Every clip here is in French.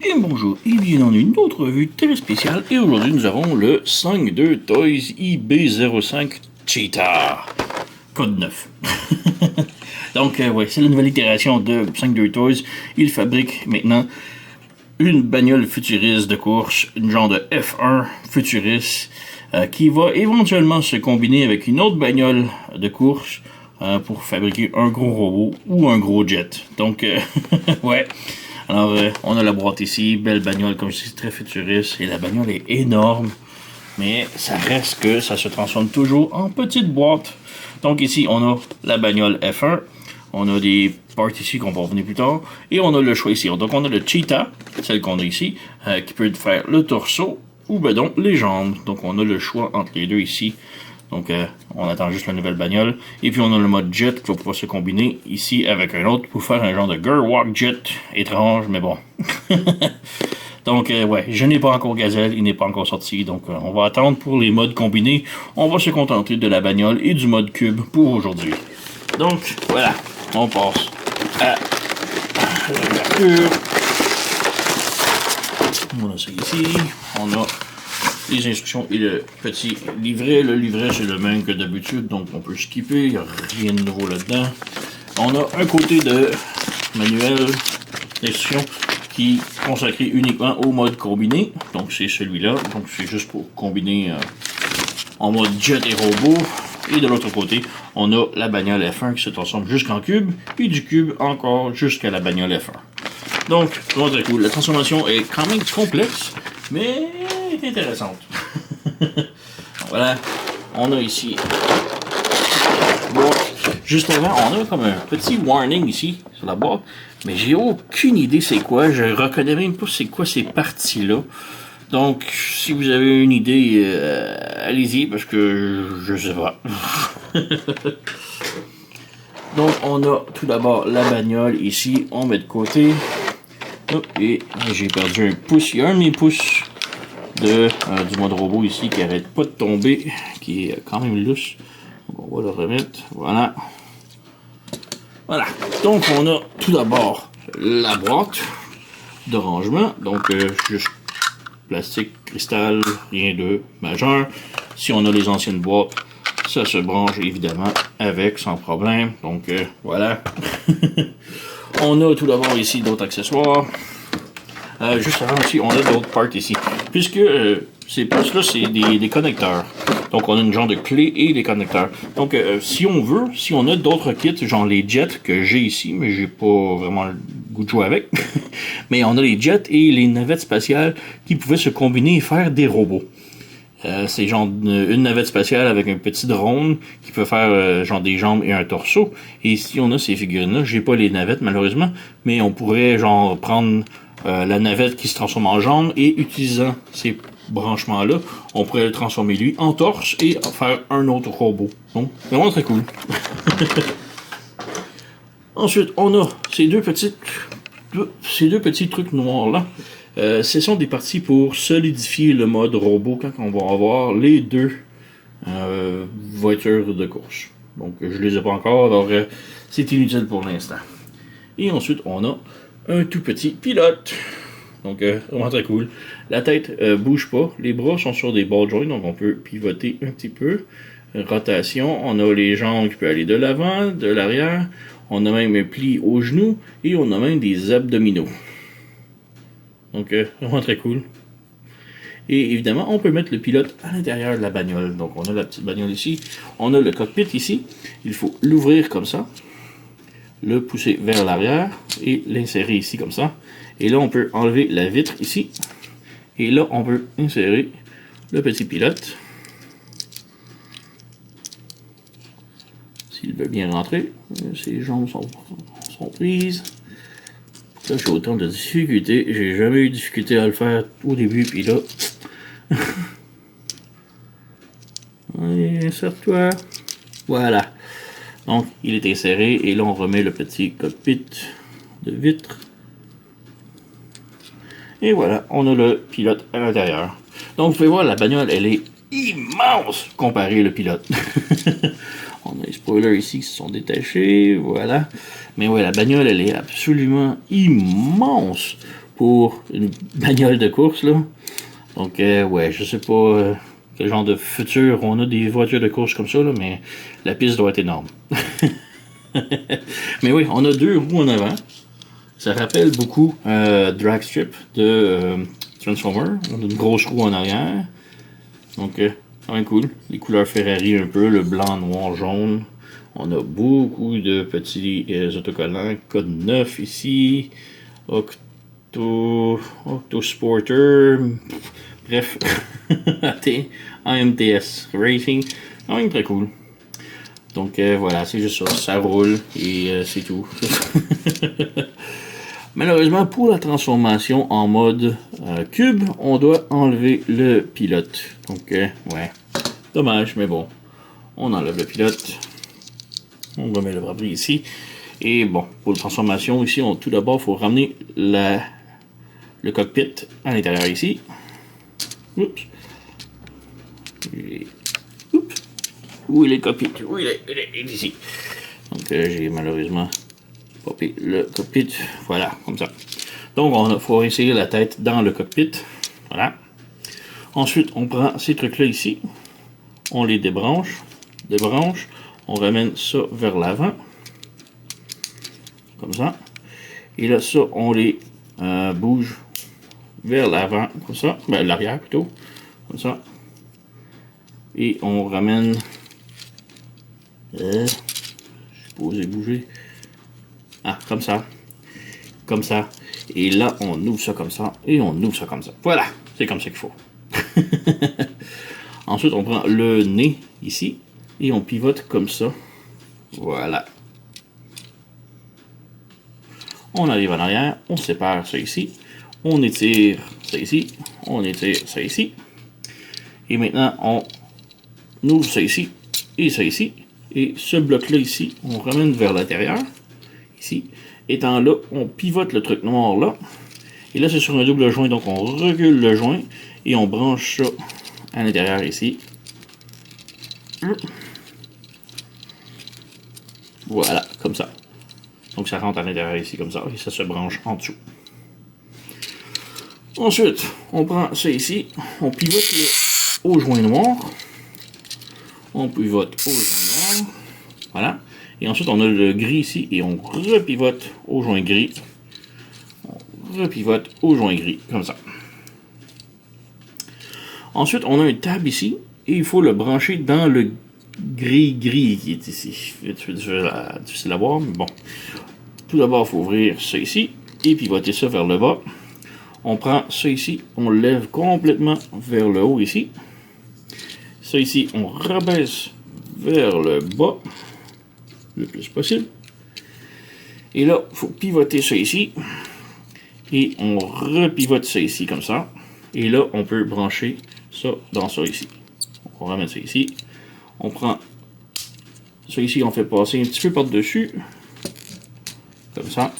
Et bonjour et bienvenue dans une autre revue très spéciale. Et aujourd'hui nous avons le 5.2 Toys IB05 Cheetah. Code 9. Donc ouais, c'est la nouvelle itération de 5.2 Toys. Il fabrique maintenant une bagnole futuriste de course, une genre de F1 futuriste, qui va éventuellement se combiner avec une autre bagnole de course pour fabriquer un gros robot ou un gros jet. Donc ouais. Alors, on a la boîte ici, belle bagnole, comme je dis, très futuriste, et la bagnole est énorme, mais ça reste que ça se transforme toujours en petite boîte. Donc ici, on a la bagnole F1, on a des parts ici qu'on va revenir plus tard, et on a le choix ici. Donc on a le Cheetah, celle qu'on a ici, qui peut faire le torso, ou ben donc les jambes. Donc on a le choix entre les deux ici. Donc, on attend juste la nouvelle bagnole. Et puis, on a le mode jet qui va pouvoir se combiner ici avec un autre pour faire un genre de Gerwalk jet étrange, mais bon. Donc, ouais, je n'ai pas encore Gazelle, il n'est pas encore sorti. Donc, on va attendre pour les modes combinés. On va se contenter de la bagnole et du mode cube pour aujourd'hui. Donc, voilà, on passe à l'ouverture. On a ça ici. On a les instructions et le petit livret. Le livret, c'est le même que d'habitude, donc on peut skipper, il n'y a rien de nouveau là-dedans. On a un côté de manuel d'instructions qui est consacré uniquement au mode combiné. Donc c'est celui-là, donc c'est juste pour combiner en mode jet et robot. Et de l'autre côté, on a la bagnole F1 qui se transforme jusqu'en cube, puis du cube encore jusqu'à la bagnole F1. Donc, vraiment très cool. La transformation est quand même complexe, mais intéressante. Voilà, on a ici. Bon, juste avant, on a comme un petit warning ici sur la boîte, mais j'ai aucune idée c'est quoi. Je reconnais même pas c'est quoi ces parties-là. Donc, si vous avez une idée, allez-y parce que je sais pas. Donc, on a tout d'abord la bagnole ici. On met de côté. Oh, et j'ai perdu un pouce. Il y a un de mes pouces du mode robot ici qui arrête pas de tomber, qui est quand même lousse. Donc on va le remettre, voilà. Voilà, donc on a tout d'abord la boîte de rangement, donc juste plastique, cristal, rien de majeur. Si on a les anciennes boîtes, ça se branche évidemment avec sans problème, donc voilà. On a tout d'abord ici d'autres accessoires. Juste avant aussi, on a d'autres parts ici. Puisque ces puces-là, c'est des connecteurs. Donc, on a une genre de clé et des connecteurs. Donc, si on veut, si on a d'autres kits, genre les jets que j'ai ici, mais j'ai pas vraiment le goût de jouer avec. Mais on a les jets et les navettes spatiales qui pouvaient se combiner et faire des robots. C'est genre une navette spatiale avec un petit drone qui peut faire genre des jambes et un torso. Et si on a ces figurines-là, j'ai pas les navettes malheureusement, mais on pourrait genre prendre la navette qui se transforme en jambe et utilisant ces branchements-là, on pourrait le transformer lui en torse et faire un autre robot. Donc, vraiment très cool. Ensuite, on a ces deux petits trucs noirs-là. Ce sont des parties pour solidifier le mode robot quand on va avoir les deux voitures de course. Donc, je les ai pas encore, alors c'est inutile pour l'instant. Et ensuite, on a un tout petit pilote. Donc, vraiment très cool. La tête bouge pas. Les bras sont sur des ball joints, donc on peut pivoter un petit peu. Rotation. On a les jambes qui peuvent aller de l'avant, de l'arrière. On a même un pli au genou. Et on a même des abdominaux. Donc, vraiment très cool. Et évidemment, on peut mettre le pilote à l'intérieur de la bagnole. Donc, on a la petite bagnole ici. On a le cockpit ici. Il faut l'ouvrir comme ça. Le pousser vers l'arrière et l'insérer ici comme ça. Et là, on peut enlever la vitre ici. Et là, on peut insérer le petit pilote. S'il veut bien rentrer. Ses jambes sont prises. Là, j'ai autant de difficultés. J'ai jamais eu de difficulté à le faire au début. Puis là... Allez, insère-toi. Voilà. Donc, il est inséré et là, on remet le petit cockpit de vitre. Et voilà, on a le pilote à l'intérieur. Donc, vous pouvez voir, la bagnole, elle est immense comparée au pilote. On a les spoilers ici qui se sont détachés, voilà. Mais ouais, la bagnole, elle est absolument immense pour une bagnole de course, là. Donc, ouais, je sais pas quel genre de futur on a des voitures de course comme ça, là, mais la piste doit être énorme. Mais oui, on a 2 roues en avant. Ça rappelle beaucoup Dragstrip de Transformer. On a une grosse roue en arrière. Donc, quand même cool. Les couleurs Ferrari un peu, le blanc, noir, jaune. On a beaucoup de petits autocollants. Code 9 ici. Octosporter. Bref. AMTS Racing. Quand même très cool. Donc voilà, c'est juste ça. Ça roule et c'est tout. Malheureusement, pour la transformation en mode cube, on doit enlever le pilote. Donc, ouais, dommage, mais bon, on enlève le pilote. On remet le bras-bris ici. Et bon, pour la transformation ici, tout d'abord, il faut ramener le cockpit à l'intérieur ici. Oups. Oups. Où est le cockpit? Où il est ici. Donc, j'ai malheureusement popé le cockpit. Voilà, comme ça. Donc, il faut insérer la tête dans le cockpit. Voilà. Ensuite, on prend ces trucs-là ici. On les débranche. On ramène ça vers l'avant. Comme ça. Et là, ça, on les bouge vers l'avant. Comme ça. Ben, l'arrière plutôt. Comme ça. Et on ramène... je suis posé bouger. Ah, comme ça. Comme ça. Et là, on ouvre ça comme ça. Et on ouvre ça comme ça. Voilà. C'est comme ça qu'il faut. Ensuite, on prend le nez ici. Et on pivote comme ça. Voilà. On arrive en arrière. On sépare ça ici. On étire ça ici. On étire ça ici. Et maintenant, on ouvre ça ici. Et ça ici. Et ce bloc-là ici, on ramène vers l'intérieur. Ici. Étant là, on pivote le truc noir là. Et là, c'est sur un double joint. Donc, on recule le joint. Et on branche ça à l'intérieur ici. Voilà, comme ça. Donc, ça rentre à l'intérieur ici, comme ça. Et ça se branche en dessous. Ensuite, on prend ça ici. On pivote au joint noir. On pivote au joint noir. Voilà. Et ensuite, on a le gris ici. Et on repivote au joint gris. On repivote au joint gris, comme ça. Ensuite, on a un tab ici. Et il faut le brancher dans le gris qui est ici. C'est difficile à voir, mais bon. Tout d'abord, il faut ouvrir ça ici. Et pivoter ça vers le bas. On prend ça ici. On le lève complètement vers le haut ici. Ça ici, on rabaisse vers le bas. Le plus possible. Et là, il faut pivoter ça ici. Et on repivote ça ici comme ça. Et là, on peut brancher ça dans ça ici. Donc, on ramène ça ici. On prend ça ici, on fait passer un petit peu par-dessus. Comme ça.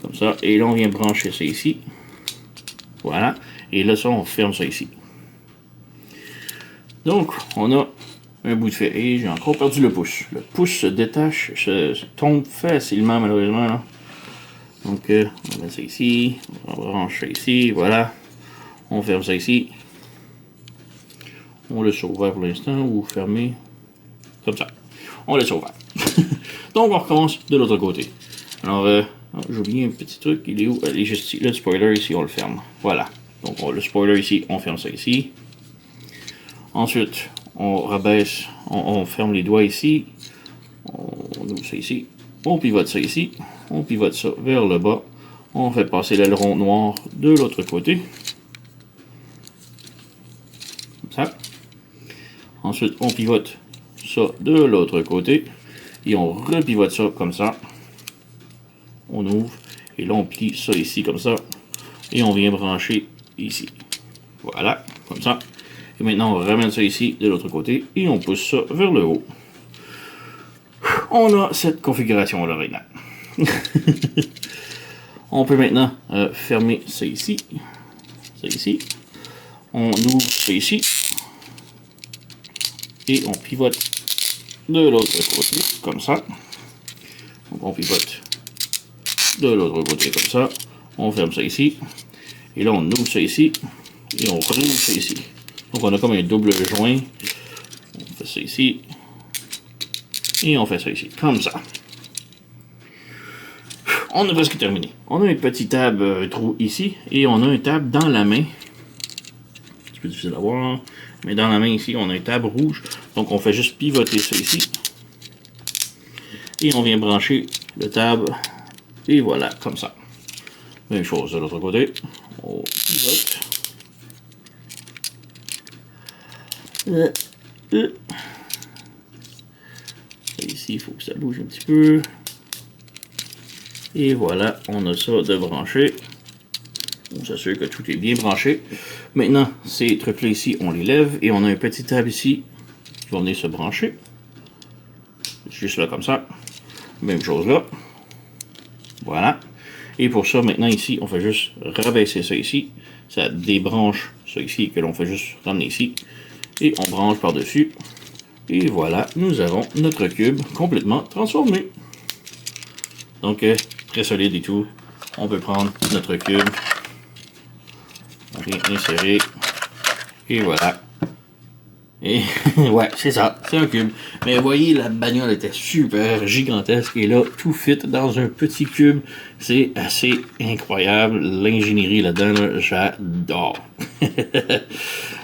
Comme ça. Et là, on vient brancher ça ici. Voilà. Et là, ça, on ferme ça ici. Donc, on a un bout de fait. Et j'ai encore perdu le pouce. Le pouce se détache, se tombe facilement, malheureusement. Là. Donc, on met ça ici. On branche ça ici. Voilà. On ferme ça ici. On laisse ouvert pour l'instant ou fermé. Comme ça. On laisse ouvert. Donc, on recommence de l'autre côté. Alors, j'ai oublié un petit truc. Il est où? Il est juste ici. Le spoiler ici, on le ferme. Voilà. Donc, le spoiler ici, on ferme ça ici. Ensuite, on rabaisse, on ferme les doigts ici. On ouvre ça ici. On pivote ça ici. On pivote ça vers le bas. On fait passer l'aileron noir de l'autre côté. Comme ça. Ensuite, on pivote ça de l'autre côté. Et on repivote ça comme ça. On ouvre. Et là, on plie ça ici comme ça. Et on vient brancher ici. Voilà, comme ça. Et maintenant, on ramène ça ici de l'autre côté. Et on pousse ça vers le haut. On a cette configuration-là maintenant. On peut maintenant fermer ça ici. Ça ici. On ouvre ça ici. Et on pivote de l'autre côté, comme ça. Donc on pivote de l'autre côté, comme ça. On ferme ça ici. Et là, on ouvre ça ici. Et on rouvre ça ici. Donc, on a comme un double joint. On fait ça ici. Et on fait ça ici. Comme ça. On a presque terminé. On a un petit tab trou ici. Et on a un tab dans la main. Un petit peu difficile à voir. Mais dans la main ici, on a un tab rouge. Donc, on fait juste pivoter ça ici. Et on vient brancher le tab. Et voilà, comme ça. Même chose de l'autre côté. On pivote. Ici, il faut que ça bouge un petit peu. Et voilà, on a ça de branché. On s'assure que tout est bien branché. Maintenant, ces trucs-là ici, on les lève. Et on a un petit tab ici qui va venir se brancher. Juste là, comme ça. Même chose là. Voilà. Et pour ça, maintenant ici, on fait juste rabaisser ça ici. Ça débranche ça ici, que l'on fait juste ramener ici. Et on branche par-dessus. Et voilà, nous avons notre cube complètement transformé. Donc, très solide et tout. On peut prendre notre cube. On vient insérer. Et voilà. Et ouais, c'est ça, c'est un cube. Mais vous voyez, la bagnole était super gigantesque. Et là, tout fit dans un petit cube. C'est assez incroyable. L'ingénierie là-dedans, là, j'adore.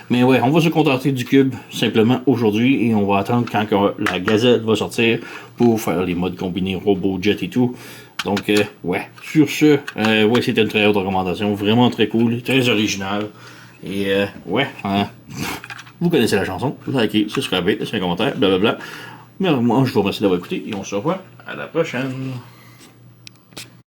Mais ouais, on va se contenter du cube simplement aujourd'hui. Et on va attendre quand la Gazette va sortir pour faire les modes combinés robot, jet et tout. Donc, ouais, sur ce, ouais, c'était une très haute recommandation. Vraiment très cool, très original. Et ouais, vous connaissez la chanson. Likez, subscribez, laissez un commentaire, blablabla. Mais moi, je vous remercie d'avoir écouté et on se revoit à la prochaine.